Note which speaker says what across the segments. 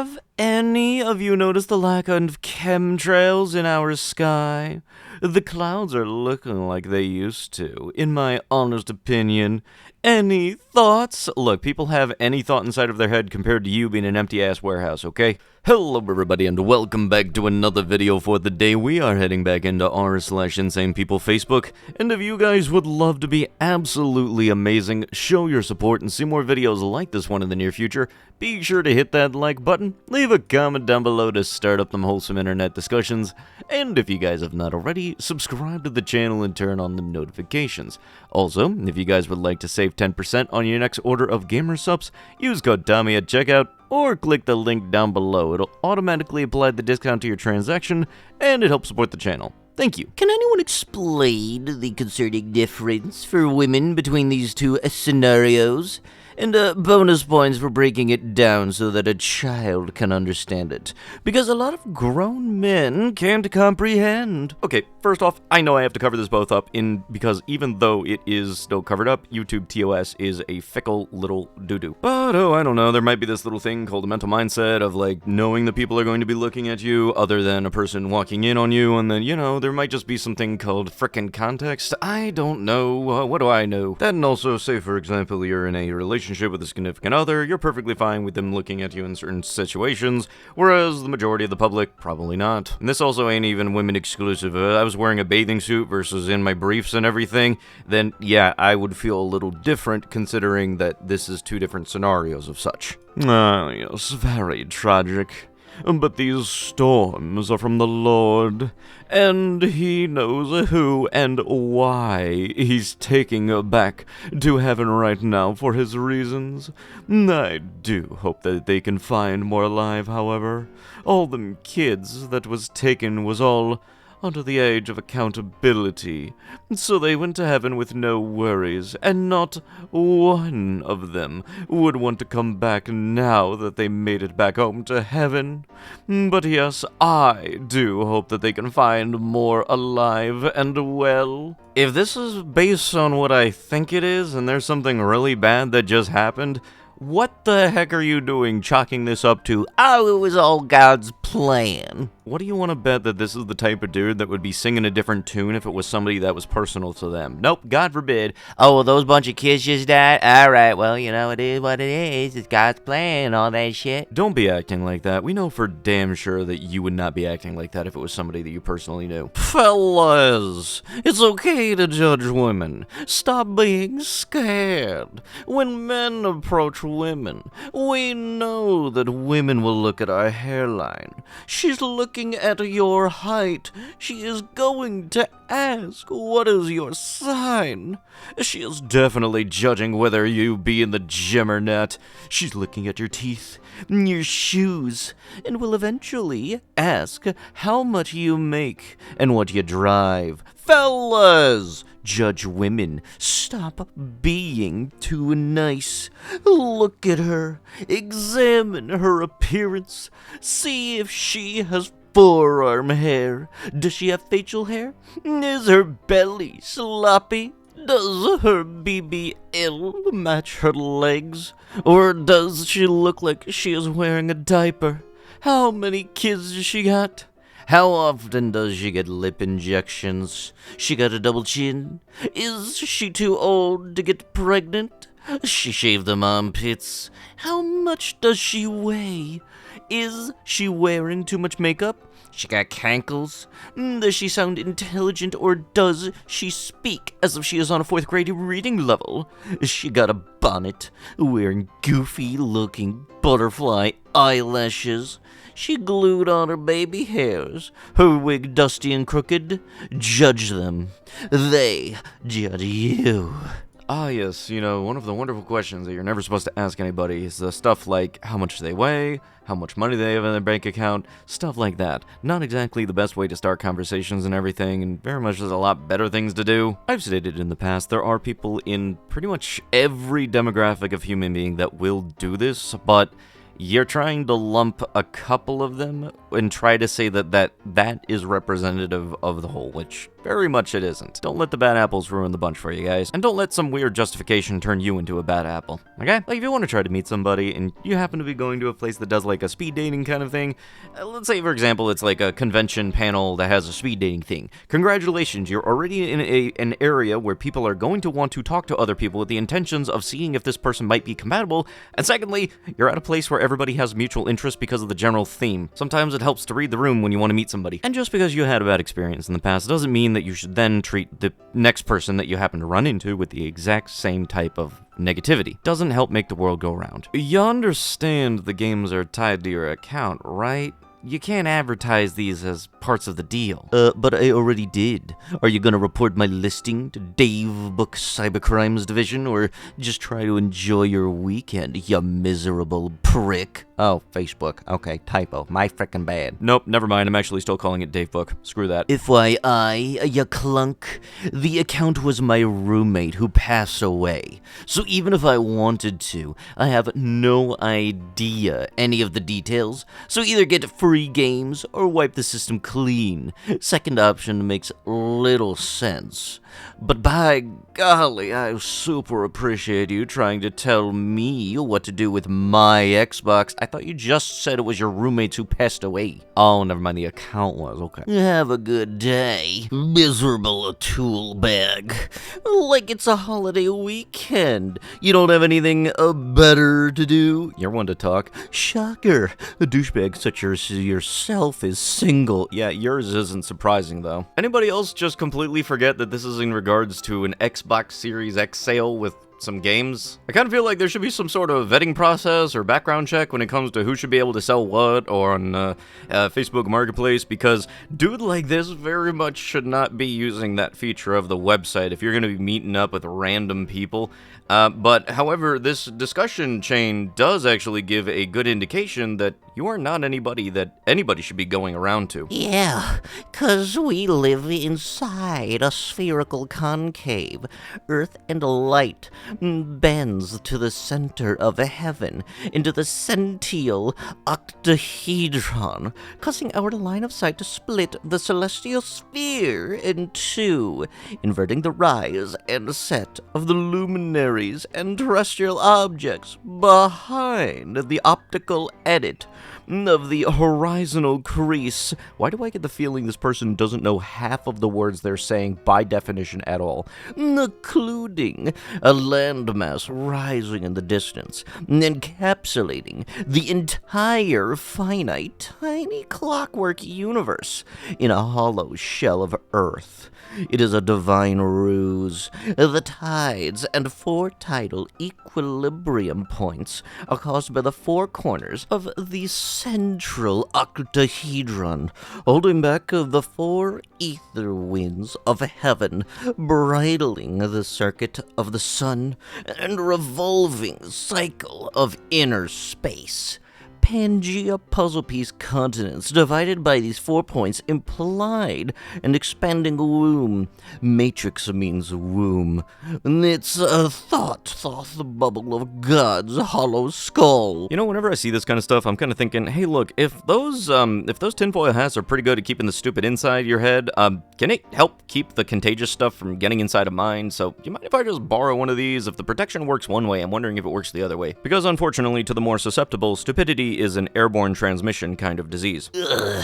Speaker 1: Have any of you noticed the lack of chemtrails in our sky? The clouds are looking like they used to, in my honest opinion. Any thoughts? Look, people have any thought inside of their head compared to you being an empty-ass warehouse, okay? Hello everybody and welcome back to another video for the day. We are heading back into r/Insane People Facebook, and if you guys would love to be absolutely amazing, show your support and see more videos like this one in the near future, be sure to hit that like button, leave a comment down below to start up them wholesome internet discussions, and if you guys have not already, subscribe to the channel and turn on the notifications. Also, if you guys would like to save 10% on your next order of gamer subs, use code Tommy at checkout, or click the link down below. It'll automatically apply the discount to your transaction, and it helps support the channel. Thank you.
Speaker 2: Can anyone explain the concerning difference for women between these two scenarios? And bonus points for breaking it down so that a child can understand it. Because a lot of grown men can't comprehend.
Speaker 1: Okay, first off, I know I have to cover this both up because even though it is still covered up, YouTube TOS is a fickle little doo-doo. But oh, I don't know, there might be this little thing called a mental mindset of like knowing that people are going to be looking at you other than a person walking in on you, and then, you know, there might just be something called frickin' context. I don't know. What do I know? Then also, say for example, you're in a relationship with a significant other, you're perfectly fine with them looking at you in certain situations, whereas the majority of the public, probably not. And this also ain't even women exclusive. I was wearing a bathing suit versus in my briefs and everything, then yeah, I would feel a little different considering that this is two different scenarios of such. Ah, yes, very tragic. But these storms are from the Lord, and He knows who and why He's taking back to heaven right now for His reasons. I do hope that they can find more alive, however. All them kids that was taken was all under the age of accountability, so they went to heaven with no worries, and not one of them would want to come back now that they made it back home to heaven. But yes, I do hope that they can find more alive and well. If this is based on what I think it is, and there's something really bad that just happened, what the heck are you doing chalking this up to,
Speaker 2: oh, it was all God's plan?
Speaker 1: What do you want to bet that this is the type of dude that would be singing a different tune if it was somebody that was personal to them? Nope, God forbid.
Speaker 2: Oh, well, those bunch of kids just died? Alright, well, you know, it is what it is. It's God's plan, all that shit.
Speaker 1: Don't be acting like that. We know for damn sure that you would not be acting like that if it was somebody that you personally knew. Fellas, it's okay to judge women. Stop being scared. When men approach women, we know that women will look at our hairline. She's looking at your height. She is going to ask, what is your sign? She is definitely judging whether you be in the gym or not. She's looking at your teeth, your shoes, and will eventually ask how much you make and what you drive. Fellas, judge women. Stop being too nice. Look at her. Examine her appearance. See if she has forearm hair. Does she have facial hair? Is her belly sloppy? Does her BBL match her legs? Or does she look like she is wearing a diaper? How many kids does she got? How often does she get lip injections? She got a double chin? Is she too old to get pregnant? She shaved them armpits. How much does she weigh? Is she wearing too much makeup? She got cankles? Does she sound intelligent, or does she speak as if she is on a 4th grade reading level? She got a bonnet, wearing goofy-looking butterfly eyelashes. She glued on her baby hairs, her wig dusty and crooked. Judge them. They judge you. Ah, yes, you know, one of the wonderful questions that you're never supposed to ask anybody is the stuff like how much they weigh, how much money they have in their bank account, stuff like that. Not exactly the best way to start conversations and everything, and very much there's a lot better things to do. I've stated in the past, there are people in pretty much every demographic of human being that will do this, but you're trying to lump a couple of them and try to say that is representative of the whole, which very much it isn't. Don't let the bad apples ruin the bunch for you guys, and don't let some weird justification turn you into a bad apple, okay? Like, if you want to try to meet somebody and you happen to be going to a place that does like a speed dating kind of thing, let's say, for example, it's like a convention panel that has a speed dating thing. Congratulations, you're already in an area where people are going to want to talk to other people with the intentions of seeing if this person might be compatible, and secondly, you're at a place where everybody has mutual interest because of the general theme. Sometimes it helps to read the room when you want to meet somebody. And just because you had a bad experience in the past doesn't mean that you should then treat the next person that you happen to run into with the exact same type of negativity. Doesn't help make the world go round. You understand the games are tied to your account, right? You can't advertise these as parts of the deal.
Speaker 2: But I already did. Are you gonna report my listing to Dave Book Cybercrimes Division, or just try to enjoy your weekend, you miserable prick? Oh, Facebook. Okay, typo. My frickin' bad.
Speaker 1: Nope, never mind. I'm actually still calling it Dave Book. Screw that.
Speaker 2: FYI, ya clunk, the account was my roommate who passed away. So even if I wanted to, I have no idea any of the details. So either get free games or wipe the system clean. Second option makes little sense. But by golly, I super appreciate you trying to tell me what to do with my Xbox. I thought you just said it was your roommates who passed away.
Speaker 1: Oh, never mind, the account was, okay.
Speaker 2: Have a good day, miserable tool bag. Like it's a holiday weekend. You don't have anything better to do?
Speaker 1: You're one to talk.
Speaker 2: Shocker. A douchebag such as yourself is single.
Speaker 1: Yeah, yours isn't surprising, though. Anybody else just completely forget that this is in regards to an Xbox Series X sale with some games? I kind of feel like there should be some sort of vetting process or background check when it comes to who should be able to sell what or on Facebook Marketplace, because dude like this very much should not be using that feature of the website if you're going to be meeting up with random people. But however, this discussion chain does actually give a good indication that you are not anybody that anybody should be going around to.
Speaker 2: Yeah, 'cause we live inside a spherical concave. Earth and light bends to the center of heaven into the centennial octahedron, causing our line of sight to split the celestial sphere in two, inverting the rise and set of the luminaries and terrestrial objects behind the optical edit of the horizontal crease. Why do I get the feeling this person doesn't know half of the words they're saying by definition at all? Including a landmass rising in the distance, encapsulating the entire finite, tiny clockwork universe in a hollow shell of Earth. It is a divine ruse. The tides and four tidal equilibrium points are caused by the four corners of the central octahedron, holding back the four ether winds of heaven, bridling the circuit of the sun and revolving cycle of inner space. Pangea puzzle piece continents divided by these 4 points implied an expanding womb. Matrix means womb. It's a thought the bubble of God's hollow skull.
Speaker 1: You know, whenever I see this kind of stuff, I'm kind of thinking, hey, look, if those tinfoil hats are pretty good at keeping the stupid inside your head, can it help keep the contagious stuff from getting inside of mine? So, do you mind if I just borrow one of these? If the protection works one way, I'm wondering if it works the other way. Because unfortunately, to the more susceptible, stupidity is an airborne transmission kind of disease.
Speaker 2: Ugh.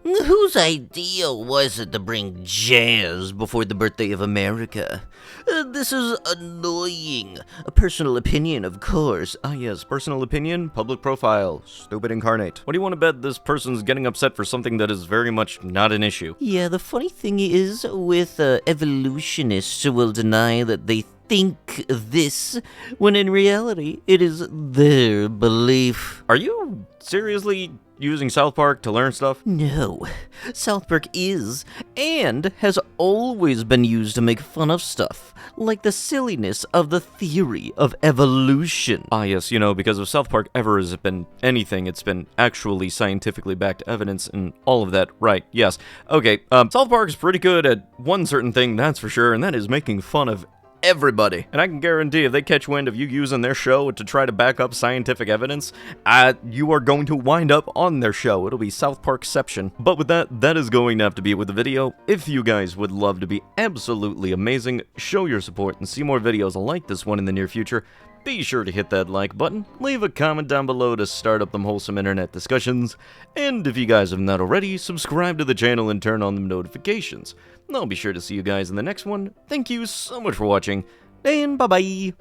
Speaker 2: Whose idea was it to bring jazz before the birthday of America? This is annoying. A personal opinion, of course.
Speaker 1: Ah yes, personal opinion, public profile, stupid incarnate. What do you want to bet this person's getting upset for something that is very much not an issue?
Speaker 2: Yeah, the funny thing is, with evolutionists who will deny that they think this, when in reality, it is their belief.
Speaker 1: Are you seriously using South Park to learn stuff?
Speaker 2: No. South Park is, and has always been used to make fun of stuff, like the silliness of the theory of evolution.
Speaker 1: Ah yes, you know, because if South Park ever has been anything, it's been actually scientifically backed evidence and all of that, right, yes. Okay, South Park is pretty good at one certain thing, that's for sure, and that is making fun of everybody. And I can guarantee if they catch wind of you using their show to try to back up scientific evidence, you are going to wind up on their show. It'll be South Parkception. But with that, that is going to have to be it with the video. If you guys would love to be absolutely amazing, show your support, and see more videos like this one in the near future, be sure to hit that like button, leave a comment down below to start up them wholesome internet discussions, and if you guys have not already, subscribe to the channel and turn on the notifications. I'll be sure to see you guys in the next one. Thank you so much for watching, and bye-bye!